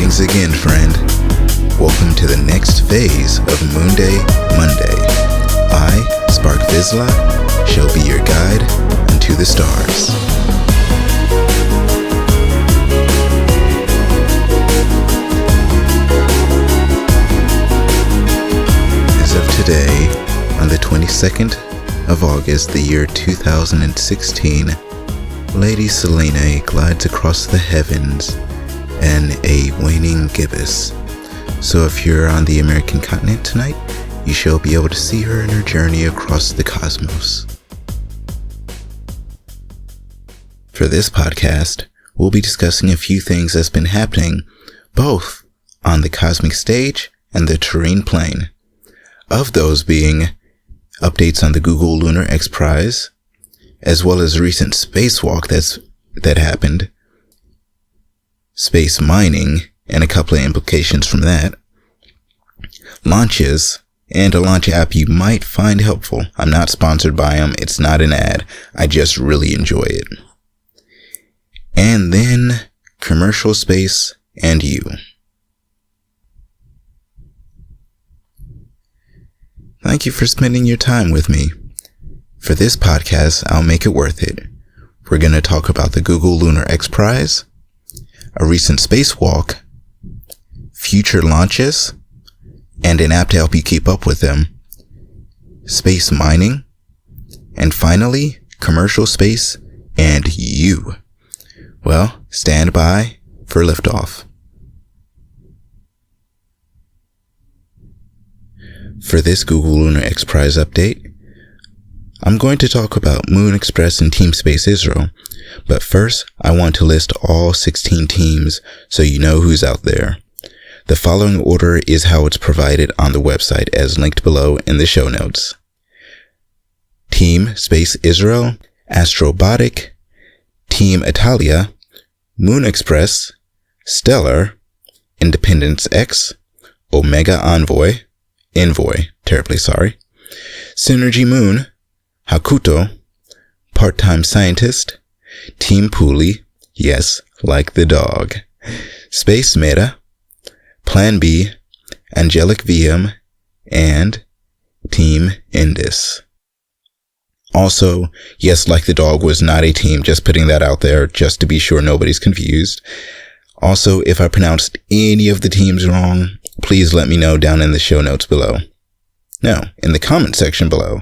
Greetings again, friend. Welcome to the next phase of Moonday Monday. I, Spark Vizsla, shall be your guide unto the stars. As of today, on the 22nd of August, the year 2016, Lady Selene glides across the heavens in a waning gibbous. So if you're on the American continent tonight, you shall be able to see her in her journey across the cosmos. For this podcast, we'll be discussing a few things that's been happening both on the cosmic stage and the terrene plane. Of those being updates on the Google Lunar XPrize, as well as recent spacewalk that happened, space mining, and a couple of implications from that, launches, and a launch app you might find helpful. I'm not sponsored by them. It's not an ad. I just really enjoy it. And then commercial space and you. Thank you for spending your time with me. For this podcast, I'll make it worth it. We're going to talk about the Google Lunar XPrize, a recent spacewalk, future launches, and an app to help you keep up with them, space mining, and finally, commercial space and you. Well, stand by for liftoff. For this Google Lunar XPrize update, I'm going to talk about Moon Express and Team Space Israel, but first I want to list all 16 teams so you know who's out there. The following order is how it's provided on the website as linked below in the show notes. Team Space Israel, Astrobotic, Team Italia, Moon Express, Stellar, Independence X, Omega Envoy, Synergy Moon, Hakuto, Part-Time Scientist, Team Pooley, yes, like the dog, Space Meta, Plan B, Angelic VM, and Team Indus. Also, yes, like the dog was not a team, just putting that out there just to be sure nobody's confused. Also, if I pronounced any of the teams wrong, please let me know down in the show notes below. No, in the comment section below.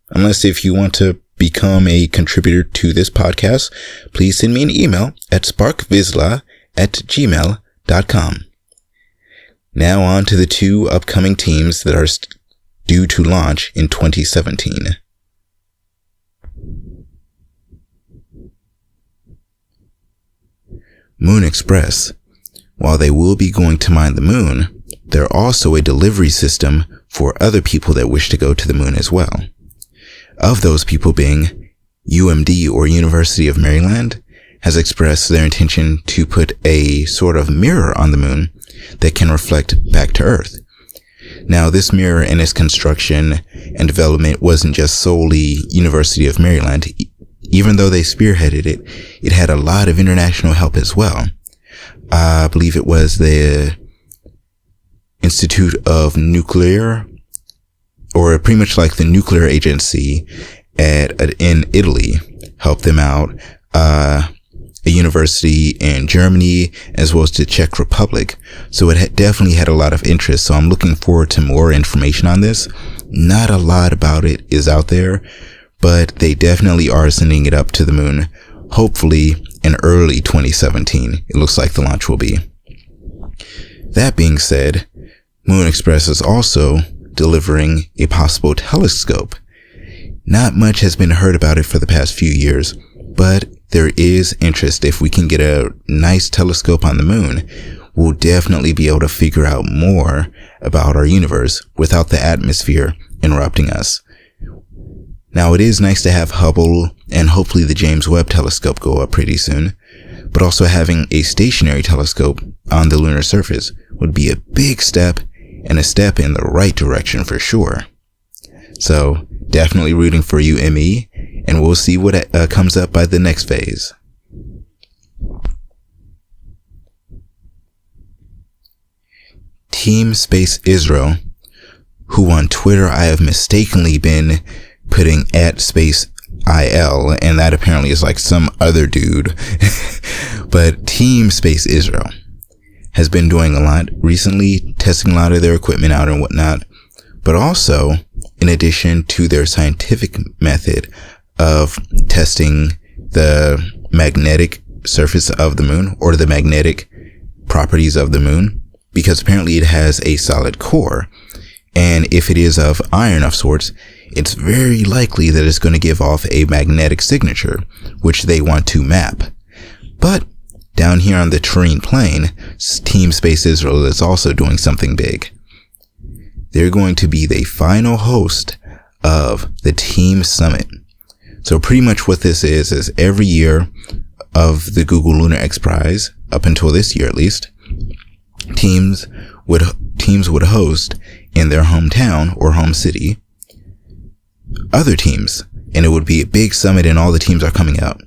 Unless if you want to become a contributor to this podcast, please send me an email at sparkvizsla@gmail.com. Now on to the two upcoming teams that are due to launch in 2017. Moon Express. While they will be going to mine the moon, they're also a delivery system for other people that wish to go to the moon as well. Of those people being UMD, or University of Maryland, has expressed their intention to put a sort of mirror on the moon that can reflect back to Earth. Now, this mirror and its construction and development wasn't just solely University of Maryland. Even though they spearheaded it, it had a lot of international help as well. I believe it was the Institute of Nuclear, or pretty much like the nuclear agency in Italy, helped them out. A university in Germany, as well as the Czech Republic. So it definitely had a lot of interest. So I'm looking forward to more information on this. Not a lot about it is out there, but they definitely are sending it up to the moon. Hopefully in early 2017, it looks like the launch will be. That being said, Moon Express is also delivering a possible telescope. Not much has been heard about it for the past few years, but there is interest. If we can get a nice telescope on the moon, we'll definitely be able to figure out more about our universe without the atmosphere interrupting us. Now, it is nice to have Hubble and hopefully the James Webb telescope go up pretty soon, but also having a stationary telescope on the lunar surface would be a big step, and a step in the right direction for sure. So definitely rooting for you, ME, and we'll see what comes up by the next phase. Team Space Israel, who on Twitter I have mistakenly been putting @SpaceIL, and that apparently is like some other dude. But Team Space Israel has been doing a lot recently, testing a lot of their equipment out and whatnot, but also, in addition to their scientific method of testing the magnetic surface of the moon, or the magnetic properties of the moon, because apparently it has a solid core, and if it is of iron of sorts, it's very likely that it's going to give off a magnetic signature, which they want to map. But down here on the terrain plane, Team Space Israel is also doing something big. They're going to be the final host of the Team Summit. So pretty much what this is every year of the Google Lunar XPrize, up until this year at least, teams would host in their hometown or home city other teams, and it would be a big summit and all the teams are coming out.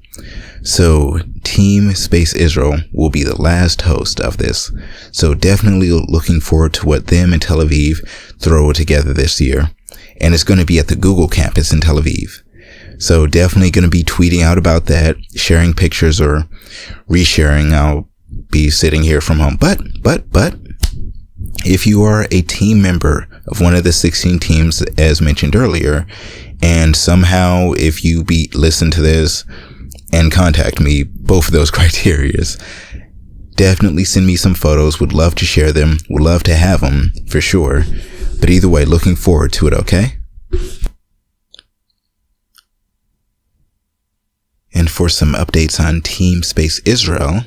So Team Space Israel will be the last host of this. So definitely looking forward to what them and Tel Aviv throw together this year. And it's going to be at the Google campus in Tel Aviv. So definitely going to be tweeting out about that, sharing pictures or resharing. I'll be sitting here from home. But if you are a team member of one of the 16 teams, as mentioned earlier, and somehow if you listen to this and contact me, both of those criterias, definitely send me some photos. Would love to share them. Would love to have them for sure. But either way, looking forward to it, okay? And for some updates on Team Space Israel,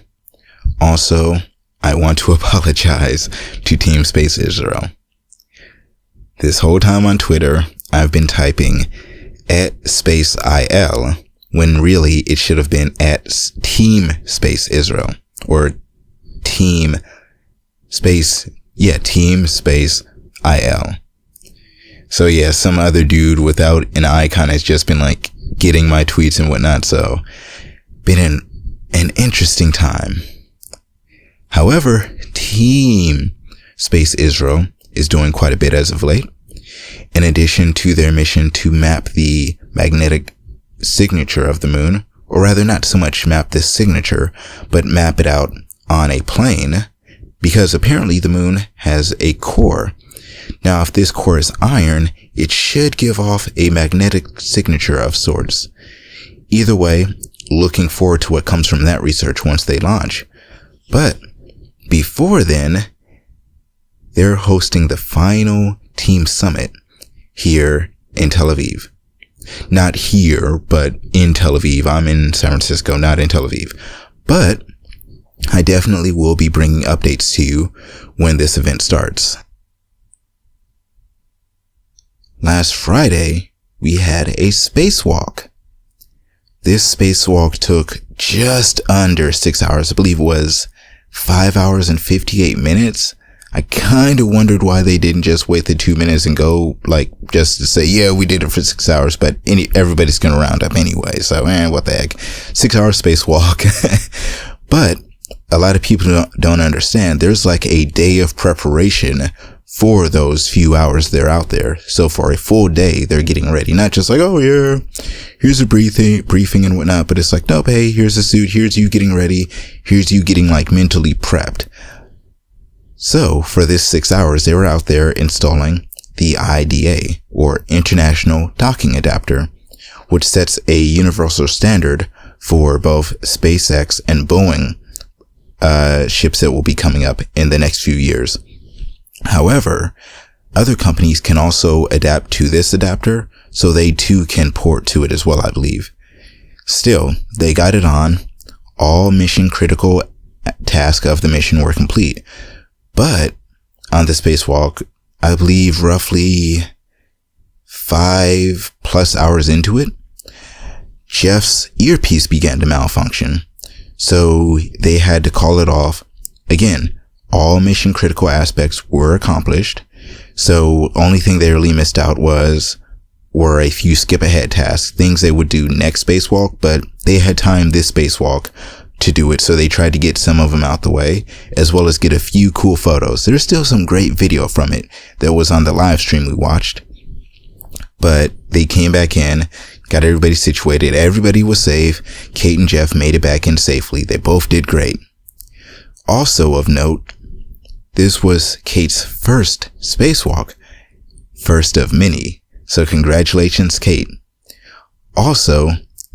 also, I want to apologize to Team Space Israel. This whole time on Twitter, I've been typing @SpaceIL, when really it should have been @Team Space Israel, or Team Space IL. So yeah, some other dude without an icon has just been like getting my tweets and whatnot. So been an interesting time. However, Team Space Israel is doing quite a bit as of late. In addition to their mission to map the magnetic signature of the moon, or rather not so much map this signature, but map it out on a plane, because apparently the moon has a core. Now, if this core is iron, it should give off a magnetic signature of sorts. Either way, looking forward to what comes from that research once they launch. But before then, they're hosting the final team summit here in Tel Aviv. Not here, but in Tel Aviv. I'm in San Francisco, not in Tel Aviv. But I definitely will be bringing updates to you when this event starts. Last Friday, we had a spacewalk. This spacewalk took just under 6 hours. I believe it was 5 hours and 58 minutes. I kind of wondered why they didn't just wait the 2 minutes and go, like, just to say, yeah, we did it for 6 hours, but everybody's going to round up anyway. So, what the heck? 6 hour spacewalk. But a lot of people don't understand. There's like a day of preparation for those few hours they're out there. So for a full day, they're getting ready. Not just like, oh yeah, here's a briefing and whatnot, but it's like, nope, hey, here's a suit, here's you getting ready, here's you getting like mentally prepped. So for this 6 hours, they were out there installing the IDA, or International Docking Adapter, which sets a universal standard for both SpaceX and Boeing ships that will be coming up in the next few years. However, other companies can also adapt to this adapter, so they too can port to it as well, I believe. Still, they got it on. All mission critical tasks of the mission were complete. But on the spacewalk, I believe roughly 5+ hours into it, Jeff's earpiece began to malfunction. So they had to call it off. Again, all mission critical aspects were accomplished. So only thing they really missed out were a few skip ahead tasks, things they would do next spacewalk, but they had timed this spacewalk to do it, so they tried to get some of them out the way, as well as get a few cool photos. There's still some great video from it that was on the live stream we watched, but they came back in, got everybody situated, everybody was safe. Kate and Jeff made it back in safely. They both did great. Also of note, this was Kate's first spacewalk, first of many, so congratulations, Kate. Also,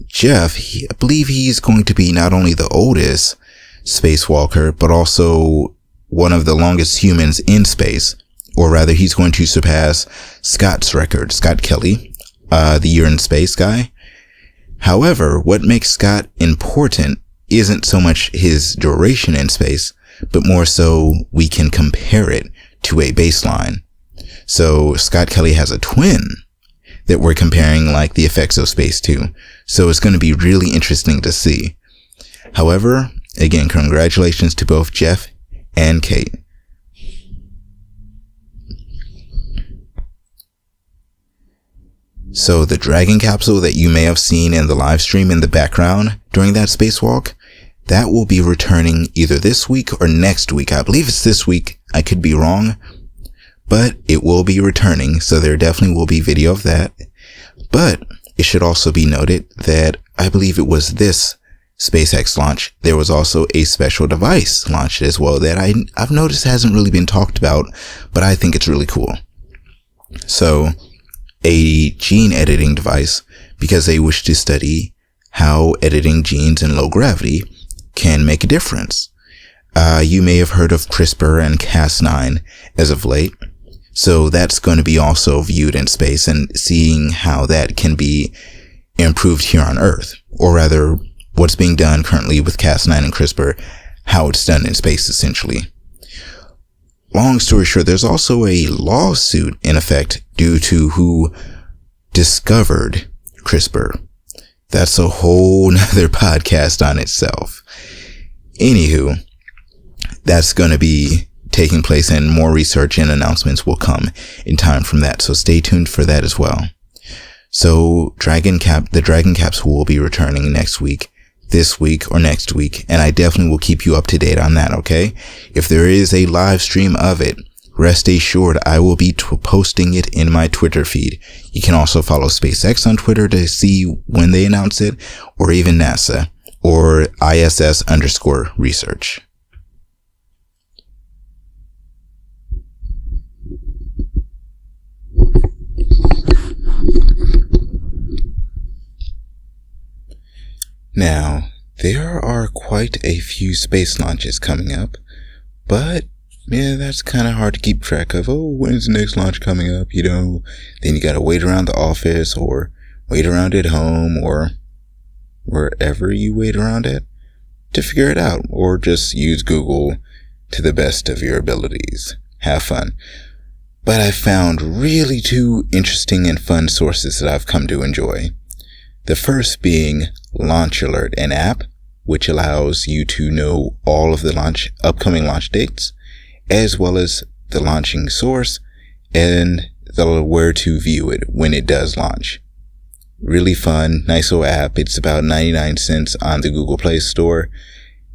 Jeff, I believe he's going to be not only the oldest spacewalker, but also one of the longest humans in space, or rather he's going to surpass Scott's record, Scott Kelly, the year in space guy. However, what makes Scott important isn't so much his duration in space, but more so we can compare it to a baseline. So Scott Kelly has a twin that we're comparing like the effects of space to. So it's going to be really interesting to see. However, again, congratulations to both Jeff and Kate. So the Dragon capsule that you may have seen in the live stream in the background during that spacewalk, that will be returning either this week or next week. I believe it's this week. I could be wrong, but it will be returning. So there definitely will be video of that. But it should also be noted that I believe it was this SpaceX launch. There was also a special device launched as well that I've noticed hasn't really been talked about, but I think it's really cool. So a gene editing device, because they wish to study how editing genes in low gravity can make a difference. You may have heard of CRISPR and Cas9 as of late. So that's going to be also viewed in space and seeing how that can be improved here on Earth, or rather what's being done currently with Cas9 and CRISPR, how it's done in space essentially. Long story short, there's also a lawsuit in effect due to who discovered CRISPR. That's a whole nother podcast on itself. Anywho, that's going to be taking place and more research and announcements will come in time from that. So stay tuned for that as well. So the Dragon capsule will be returning next week, this week or next week. And I definitely will keep you up to date on that. Okay. If there is a live stream of it, rest assured I will be posting it in my Twitter feed. You can also follow SpaceX on Twitter to see when they announce it, or even NASA or ISS_research. Now, there are quite a few space launches coming up, but yeah, that's kind of hard to keep track of. Oh, when's the next launch coming up? Then you gotta wait around the office or wait around at home or wherever you wait around at to figure it out, or just use Google to the best of your abilities. Have fun. But I found really two interesting and fun sources that I've come to enjoy. The first being Launch Alert, an app which allows you to know all of the upcoming launch dates, as well as the launching source and where to view it when it does launch. Really fun, nice little app. It's about 99 cents on the Google Play Store.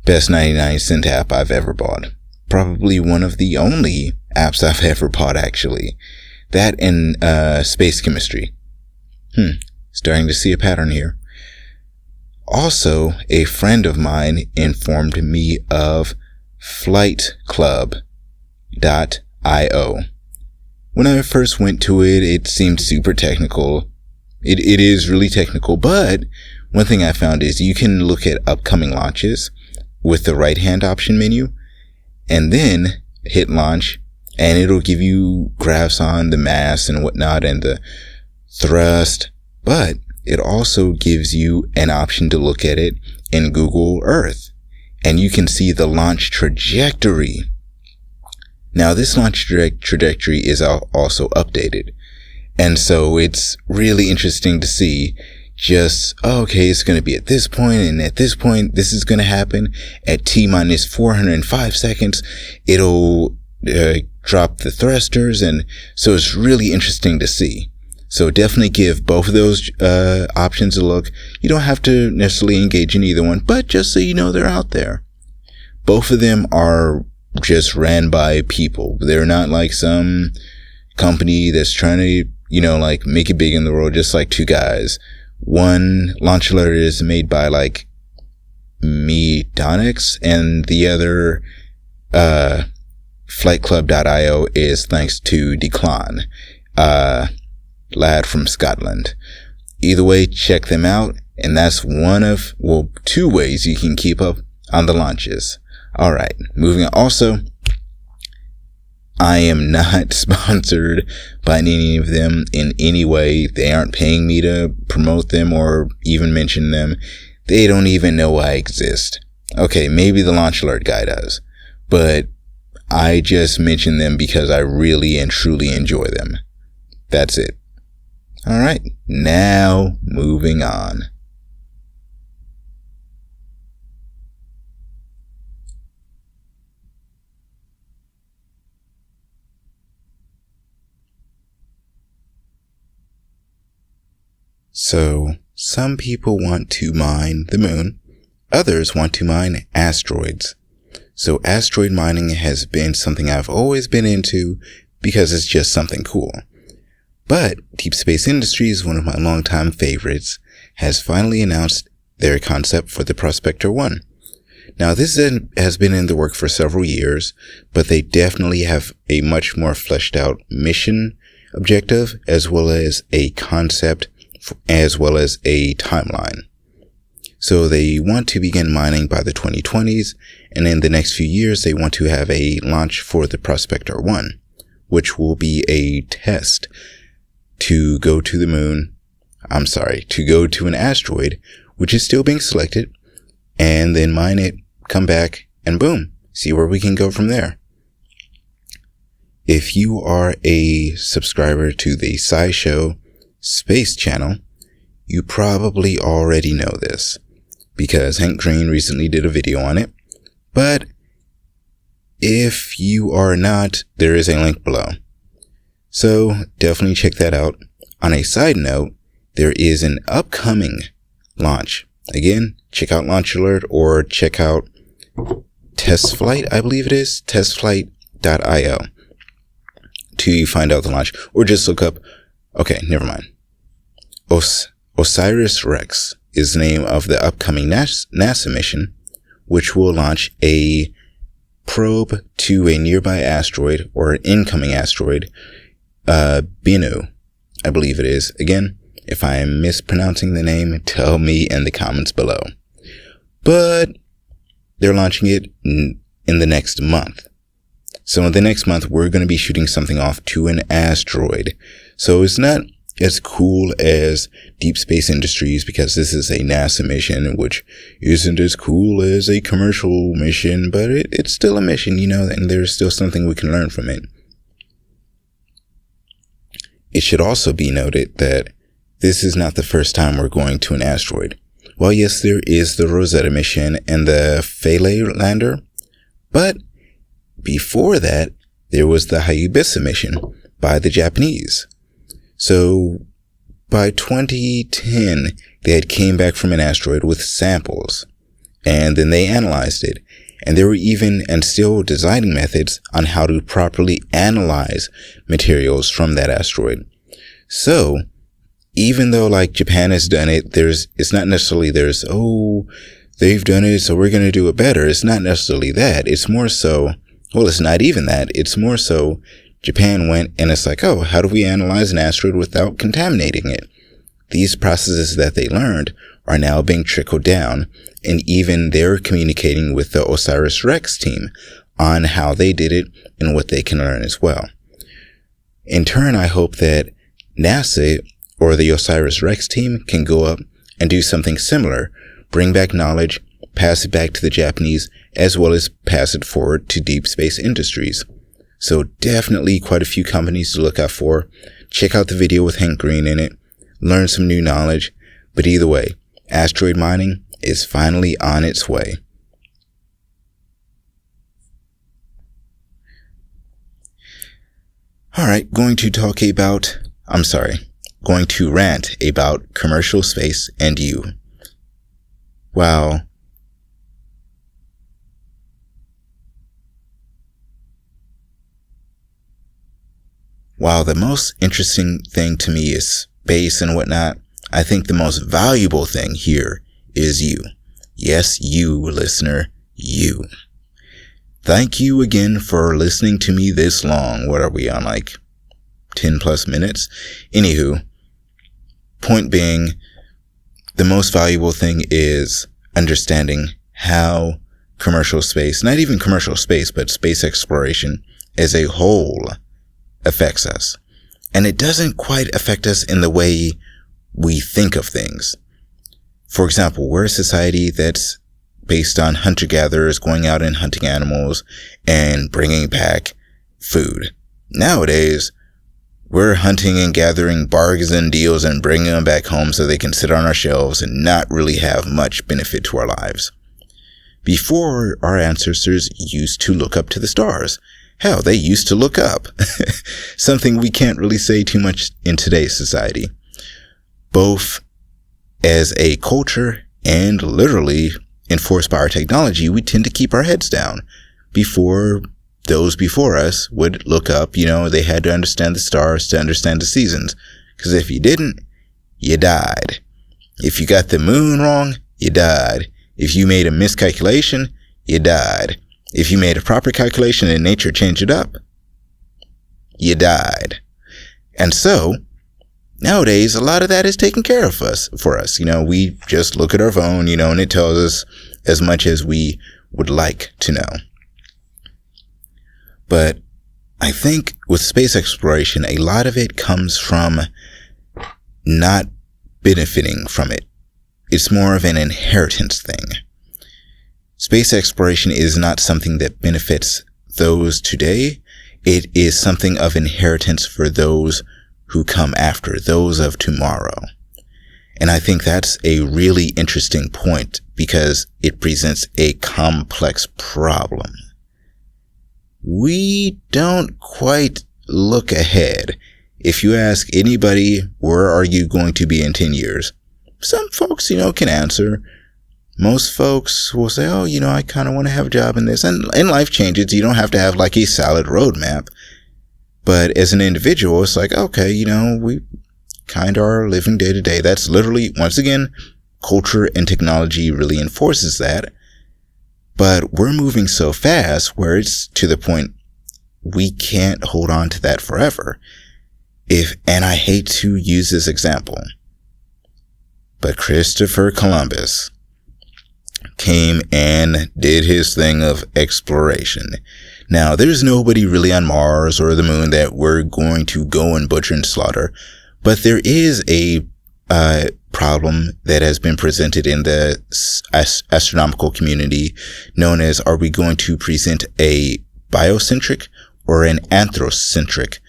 Best 99-cent app I've ever bought. Probably one of the only apps I've ever bought, actually. That and space chemistry. Starting to see a pattern here. Also, a friend of mine informed me of flightclub.io. When I first went to it, it seemed super technical. It is really technical, but one thing I found is you can look at upcoming launches with the right-hand option menu, and then hit launch, and it'll give you graphs on the mass and whatnot and the thrust, but it also gives you an option to look at it in Google Earth, and you can see the launch trajectory. Now, this launch trajectory is also updated, and so it's really interesting to see just, okay, it's going to be at this point, and at this point, this is going to happen. At T-minus 405 seconds, it'll drop the thrusters, and so it's really interesting to see. So definitely give both of those options a look. You don't have to necessarily engage in either one, but just so you know they're out there. Both of them are just ran by people. They're not like some company that's trying to, like make it big in the world, just like two guys. One launch alert is made by like Medonix, and the other, flightclub.io is thanks to Declan, lad from Scotland. Either way, check them out, and that's one of, two ways you can keep up on the launches. Alright, moving on. Also, I am not sponsored by any of them in any way. They aren't paying me to promote them or even mention them. They don't even know I exist. Okay, maybe the launch alert guy does, but I just mention them because I really and truly enjoy them. That's it. Alright, now moving on. So, some people want to mine the moon, others want to mine asteroids. So asteroid mining has been something I've always been into because it's just something cool. But Deep Space Industries, one of my longtime favorites, has finally announced their concept for the Prospector 1. Now this has been in the work for several years, but they definitely have a much more fleshed out mission objective, as well as a concept, as well as a timeline. So they want to begin mining by the 2020s, and in the next few years they want to have a launch for the Prospector 1, which will be a test to go to the moon, to go to an asteroid, which is still being selected, and then mine it, come back, and boom, see where we can go from there. If you are a subscriber to the SciShow Space channel, you probably already know this, because Hank Green recently did a video on it, but if you are not, there is a link below. So definitely check that out. On a side note, there is an upcoming launch. Again, check out Launch Alert or check out Test Flight, I believe it is, testflight.io to find out the launch, or just look up, okay, never mind. OSIRIS-REx is the name of the upcoming NASA mission, which will launch a probe to a nearby asteroid or an incoming asteroid, Bennu, I believe it is. Again, if I am mispronouncing the name, tell me in the comments below. But they're launching it in the next month. So in the next month, we're going to be shooting something off to an asteroid. So it's not as cool as Deep Space Industries, because this is a NASA mission, which isn't as cool as a commercial mission, but it's still a mission, and there's still something we can learn from it. It should also be noted that this is not the first time we're going to an asteroid. While yes, there is the Rosetta mission and the Philae lander, but before that, there was the Hayabusa mission by the Japanese. So by 2010, they had came back from an asteroid with samples, and then they analyzed it. And there were even and still designing methods on how to properly analyze materials from that asteroid. So even though like Japan has done it, it's not necessarily they've done it, so we're going to do it better. It's not necessarily that. It's more so, it's not even that. It's more so Japan went and it's like, how do we analyze an asteroid without contaminating it? These processes that they learned are now being trickled down, and even they're communicating with the OSIRIS-REx team on how they did it and what they can learn as well. In turn, I hope that NASA or the OSIRIS-REx team can go up and do something similar, bring back knowledge, pass it back to the Japanese, as well as pass it forward to Deep Space Industries. So definitely quite a few companies to look out for. Check out the video with Hank Green in it, learn some new knowledge, but either way, asteroid mining is finally on its way. Alright, going to talk about, going to rant about commercial space and you. While the most interesting thing to me is space and whatnot, I think the most valuable thing here is you. Yes, you, listener, you. Thank you again for listening to me this long. What are we on, like 10 plus minutes? Anywho, point being, the most valuable thing is understanding how commercial space, not even commercial space, but space exploration as a whole affects us. And it doesn't quite affect us in the way we think of things. For example, we're a society that's based on hunter-gatherers going out and hunting animals and bringing back food. Nowadays, we're hunting and gathering bargains and deals and bringing them back home so they can sit on our shelves and not really have much benefit to our lives. Before, our ancestors used to look up to the stars. Hell, they used to look up. Something we can't really say too much in today's society. Both as a culture and literally enforced by our technology, we tend to keep our heads down. Before, those before us would look up, they had to understand the stars to understand the seasons. Because if you didn't, you died. If you got the moon wrong, you died. If you made a miscalculation, you died. If you made a proper calculation and nature changed it up, you died. And so, nowadays, a lot of that is taken care of for us. We just look at our phone, and it tells us as much as we would like to know. But I think with space exploration, a lot of it comes from not benefiting from it. It's more of an inheritance thing. Space exploration is not something that benefits those today. It is something of inheritance for those who come after, those of tomorrow. And I think that's a really interesting point because it presents a complex problem. We don't quite look ahead. If you ask anybody, where are you going to be in 10 years? Some folks, can answer. Most folks will say, I kind of want to have a job in this. And life changes. You don't have to have like a solid roadmap. But as an individual, it's like, okay, we kind of are living day to day. That's literally, once again, culture and technology really enforces that. But we're moving so fast where it's to the point we can't hold on to that forever. And I hate to use this example, but Christopher Columbus came and did his thing of exploration. Now, there's nobody really on Mars or the moon that we're going to go and butcher and slaughter, but there is a problem that has been presented in the astronomical community known as, are we going to present a biocentric or an anthrocentric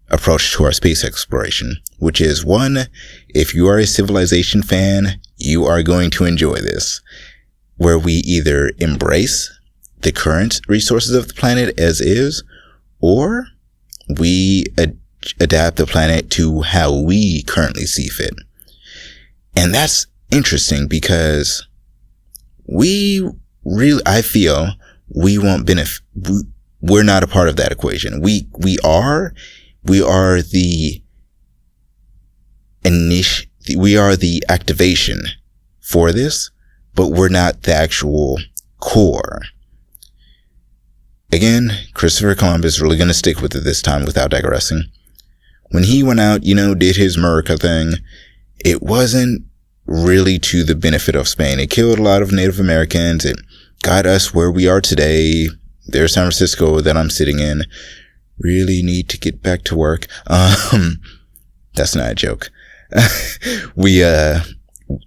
approach to our space exploration? Which is one, if you are a civilization fan, you are going to enjoy this, where we either embrace the current resources of the planet as is, or we adapt the planet to how we currently see fit. And that's interesting because I feel we won't benefit. We're not a part of that equation. We are the activation for this, but we're not the actual core. Again, Christopher Columbus is really going to stick with it this time without digressing. When he went out, did his America thing, it wasn't really to the benefit of Spain. It killed a lot of Native Americans. It got us where we are today. There's San Francisco that I'm sitting in. Really need to get back to work. That's not a joke.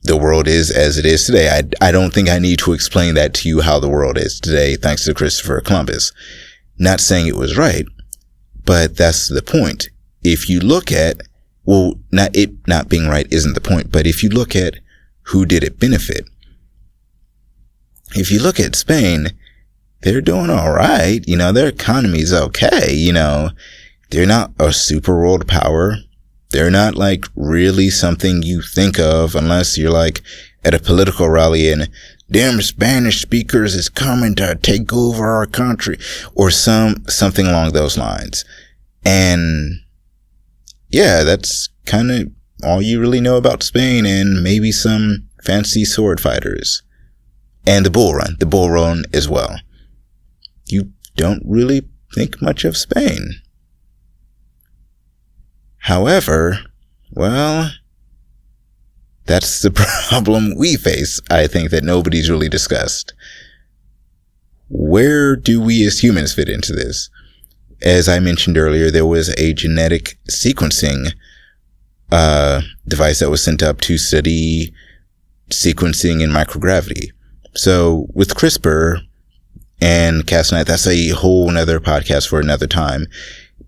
The world is as it is today. I don't think I need to explain that to you how the world is today, thanks to Christopher Columbus. Not saying it was right, but that's the point. If you look at, not being right isn't the point, but if you look at who did it benefit, if you look at Spain, they're doing all right. Their economy's okay. They're not a super world power. They're not like really something you think of unless you're like at a political rally and them Spanish speakers is coming to take over our country or something along those lines. And yeah, that's kind of all you really know about Spain, and maybe some fancy sword fighters and the bull run as well. You don't really think much of Spain. However, well, that's the problem we face, I think, that nobody's really discussed. Where do we as humans fit into this? As I mentioned earlier, there was a genetic sequencing device that was sent up to study sequencing in microgravity. So with CRISPR and Cas9, that's a whole nother podcast for another time.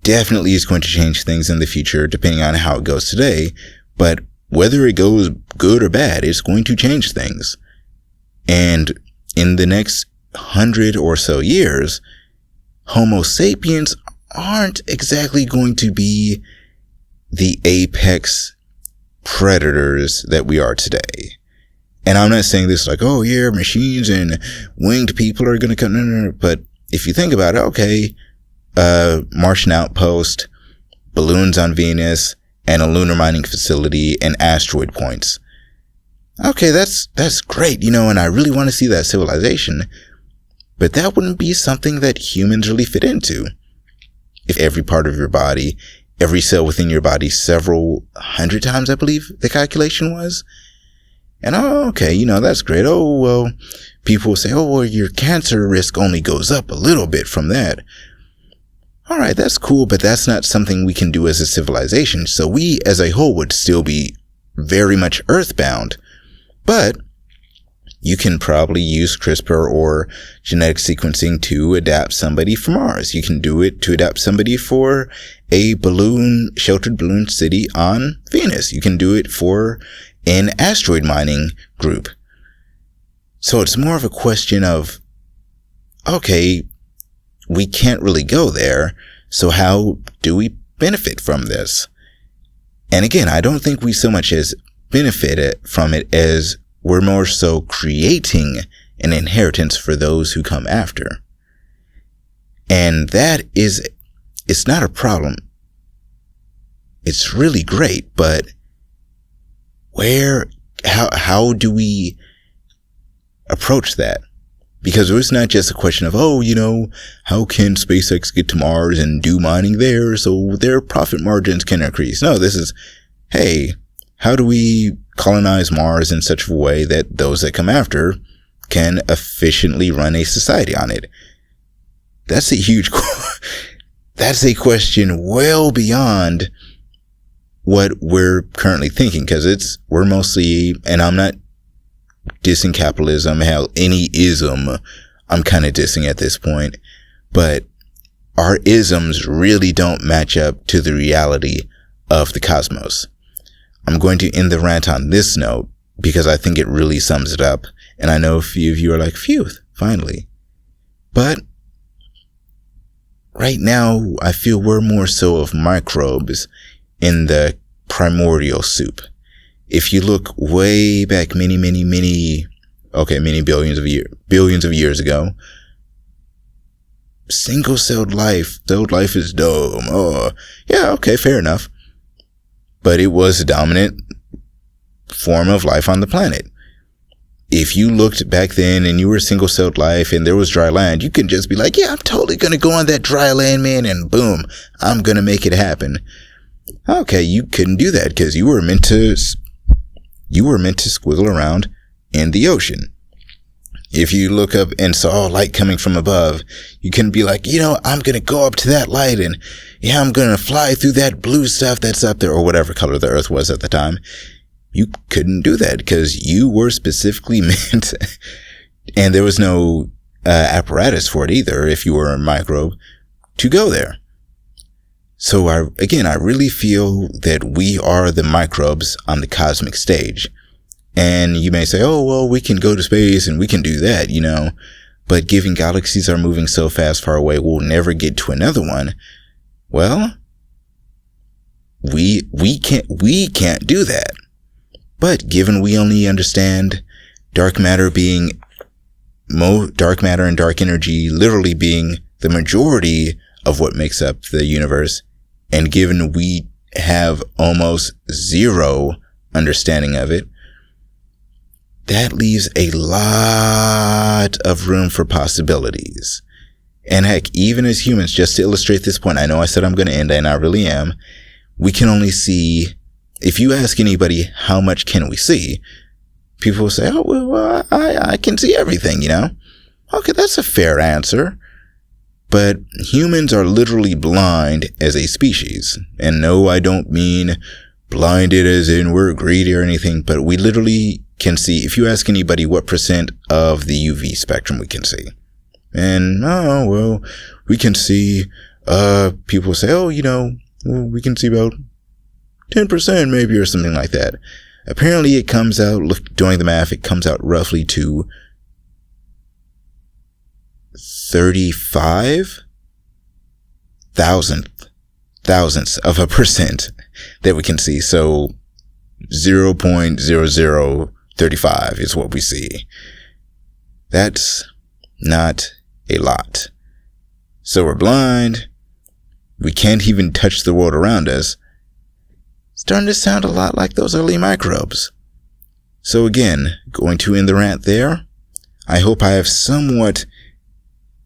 Definitely is going to change things in the future depending on how it goes today. But whether it goes good or bad, it's going to change things. And in the next 100 or so years, Homo sapiens aren't exactly going to be the apex predators that we are today. And I'm not saying this like, oh yeah, machines and winged people are going to come. No. But if you think about it, okay, Martian outpost, balloons on Venus, and a lunar mining facility and asteroid points. Okay, that's great, and I really want to see that civilization. But that wouldn't be something that humans really fit into. If every part of your body, every cell within your body, several hundred times, I believe the calculation was. And okay, that's great. Oh, well, people will say, oh, well, your cancer risk only goes up a little bit from that. All right, that's cool, but that's not something we can do as a civilization. So we as a whole would still be very much earthbound. But you can probably use CRISPR or genetic sequencing to adapt somebody for Mars. You can do it to adapt somebody for a sheltered balloon city on Venus. You can do it for an asteroid mining group. So it's more of a question of, okay, we can't really go there, so how do we benefit from this? And again, I don't think we so much as benefit from it as we're more so creating an inheritance for those who come after. And it's not a problem. It's really great, but how do we approach that? Because it's not just a question of, how can SpaceX get to Mars and do mining there so their profit margins can increase? No, this is, hey, how do we colonize Mars in such a way that those that come after can efficiently run a society on it? That's a question well beyond what we're currently thinking, because we're mostly, and I'm not dissing capitalism, hell, any ism, I'm kind of dissing at this point, but our isms really don't match up to the reality of the cosmos. I'm going to end the rant on this note because I think it really sums it up, and I know a few of you are like, phew, finally. But right now, I feel we're more so of microbes in the primordial soup. If you look way back many billions of years ago, single-celled life is dumb. Oh, yeah, okay, fair enough. But it was a dominant form of life on the planet. If you looked back then and you were single-celled life and there was dry land, you could just be like, yeah, I'm totally going to go on that dry land, man, and boom, I'm going to make it happen. Okay, you couldn't do that because you were meant to squiggle around in the ocean. If you look up and saw light coming from above, you can be like, I'm going to go up to that light and yeah, I'm going to fly through that blue stuff that's up there, or whatever color the earth was at the time. You couldn't do that because you were specifically meant, and there was no apparatus for it either if you were a microbe to go there. So I really feel that we are the microbes on the cosmic stage. And you may say, oh, well, we can go to space and we can do that, but given galaxies are moving so fast far away, we'll never get to another one. Well, we can't do that. But given we only understand dark matter and dark energy literally being the majority of what makes up the universe, and given we have almost zero understanding of it, that leaves a lot of room for possibilities. And heck, even as humans, just to illustrate this point, I know I said I'm going to end, and I really am. We can only see, if you ask anybody, how much can we see? People will say, oh, well, I can see everything, Okay, that's a fair answer. But humans are literally blind as a species. And no, I don't mean blinded as in we're greedy or anything, but we literally can see, if you ask anybody what percent of the UV spectrum we can see. And, we can see, people say, we can see about 10% maybe or something like that. Apparently it comes out, doing the math, it comes out roughly to 35 thousandths of a percent that we can see. So 0.0035 is what we see. That's not a lot. So we're blind. We can't even touch the world around us. Starting to sound a lot like those early microbes. So again, going to end the rant there. I hope I have somewhat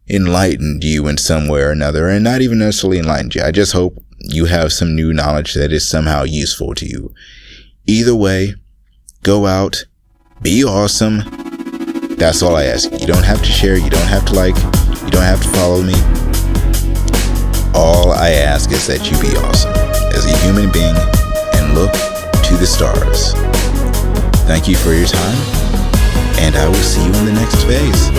enlightened you in some way or another, and not even necessarily enlightened you. I just hope you have some new knowledge that is somehow useful to you. Either way, go out, be awesome. That's all I ask. You don't have to share, you don't have to like, you don't have to follow me. All I ask is that you be awesome as a human being and look to the stars. Thank you for your time, and I will see you in the next phase.